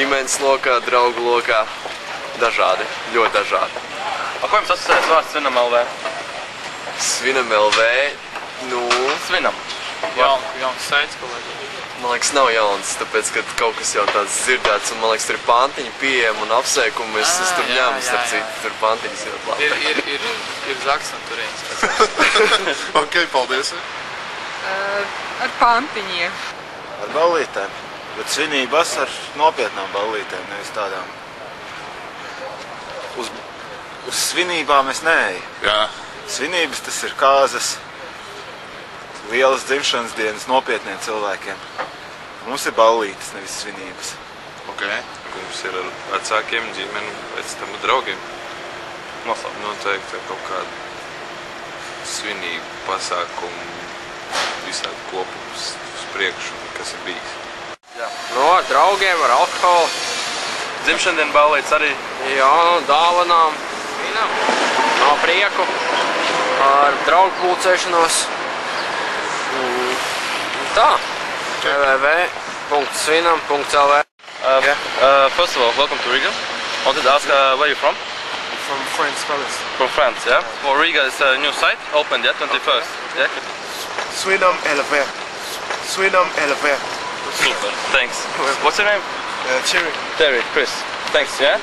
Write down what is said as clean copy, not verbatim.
ģimenes lokā, draugu lokā. Dažādi, ļoti dažādi. Ko jums asociējas vārds Svinam LV? Svinam LV, nu... Svinam. Jauns saits, kolēģi. Man liekas, nav jauns, tāpēc, ka kaut kas jau tāds dzirdēts, un man liekas, tur ir pantiņi pieejami un apsveikumi, es tur ņēmu, starp citu, tur pantiņas ļoti labi. Ir Zaks un Turīns. Ok, paldies. Ar pantiņiem. Ar ballītēm, bet svinības ar nopietnām ballītēm, nevis tādām. Uz svinībām es neeju. Jā. Svinības tas ir kāzas, lielas dzimšanas dienas nopietniem cilvēkiem. Mums ir ballītes, nevis svinības. Ok. Mums ir ar vecākiem, ģimeni, pēc tam draugiem. Noteikti kaut kādu svinību pasākumu, visādi kopums uz priekšu, kas ir bijis. No draugiem ar alkoholu. Dzimšandienu ballītes arī. Jā, dāvanām. Svinam. Nav prieku. Ar draugu pulcēšanos. Tā. www.svinam.lv. First of all, welcome to Riga. I wanted to ask where you're from? From France, Paris. From France, yeah? Well, Riga is a new site, opened, yeah, 21st. Yeah? Svinam LV. Svinam LV. Super, thanks. What's your name? Terry. Terry, Chris. Thanks, yeah?